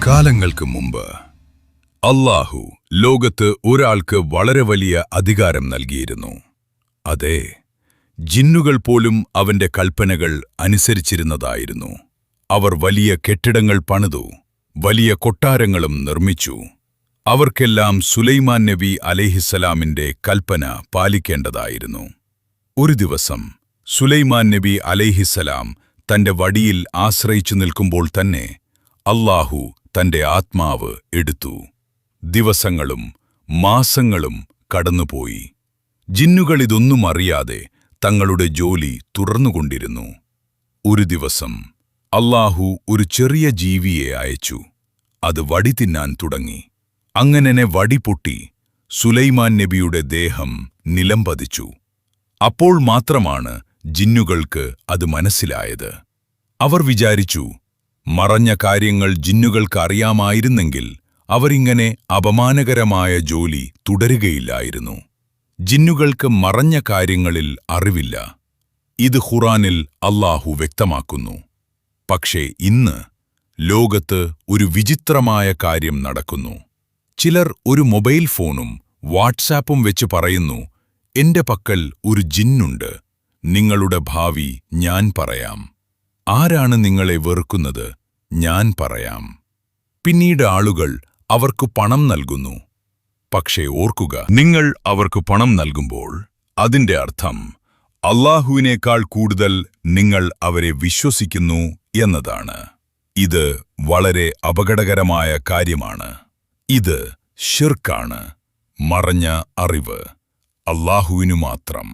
കാലങ്ങൾക്ക് മുമ്പ് അല്ലാഹു ലോകത്ത് ഒരാൾക്ക് വളരെ വലിയ അധികാരം നൽകിയിരുന്നു. അതെ, ജിന്നുകൾ പോലും അവന്റെ കൽപ്പനകൾ അനുസരിച്ചിരുന്നതായിരുന്നു. അവർ വലിയ കെട്ടിടങ്ങൾ പണിതു, വലിയ കൊട്ടാരങ്ങളും നിർമ്മിച്ചു. അവർക്കെല്ലാം സുലൈമാൻ നബി അലൈഹിസ്സലാമിന്റെ കൽപ്പന പാലിക്കേണ്ടതായിരുന്നു. ഒരു ദിവസം സുലൈമാൻ നബി അലൈഹിസ്സലാം തന്റെ വടിയിൽ ആശ്രയിച്ചു നിൽക്കുമ്പോൾ തന്നെ അല്ലാഹു തന്റെ ആത്മാവ് എടുത്തു. ദിവസങ്ങളും മാസങ്ങളും കടന്നുപോയി. ജിന്നുകൾ ഇതൊന്നും അറിയാതെ തങ്ങളുടെ ജോലി തുടർന്നുകൊണ്ടിരുന്നു. ഒരു ദിവസം അല്ലാഹു ഒരു ചെറിയ ജീവിയെ അയച്ചു. അത് വടി തിന്നാൻ തുടങ്ങി. അങ്ങനെ വടി പൊട്ടി സുലൈമാൻ നബിയുടെ ദേഹം നിലംപതിച്ചു. അപ്പോൾ മാത്രമാണ് ജിന്നുകൾക്ക് അത് മനസ്സിലായത്. അവർ വിചാരിച്ചു, മറഞ്ഞ കാര്യങ്ങൾ ജിന്നുകൾക്ക് അറിയാമായിരുന്നെങ്കിൽ അവരിങ്ങനെ അപമാനകരമായ ജോലി തുടരുകയില്ലായിരുന്നു. ജിന്നുകൾക്ക് മറഞ്ഞ കാര്യങ്ങളിൽ അറിവില്ല. ഇത് ഖുർആനിൽ അല്ലാഹു വ്യക്തമാക്കുന്നു. പക്ഷേ ഇന്ന് ലോകത്ത് ഒരു വിചിത്രമായ കാര്യം നടക്കുന്നു. ചിലർ ഒരു മൊബൈൽ ഫോണും വാട്സാപ്പും വെച്ച് പറയുന്നു, എന്റെ പക്കൽ ഒരു ജിന്നുണ്ട്, നിങ്ങളുടെ ഭാവി ഞാൻ പറയാം. ആരാണ് നിങ്ങളെ വെറുക്കുന്നത്? ഞാൻ പറയാം. പിന്നീട് ആളുകൾ അവർക്ക് പണം നൽകുന്നു. പക്ഷേ ഓർക്കുക, നിങ്ങൾ അവർക്ക് പണം നൽകുമ്പോൾ അതിന്റെ അർത്ഥം അല്ലാഹുവിനേക്കാൾ കൂടുതൽ നിങ്ങൾ അവരെ വിശ്വസിക്കുന്നു എന്നതാണ്. ഇത് വളരെ അപകടകരമായ കാര്യമാണ്. ഇത് ശിർക്കാണ്, മറഞ്ഞ അറിവ്, അല്ലാഹുവിനു മാത്രം.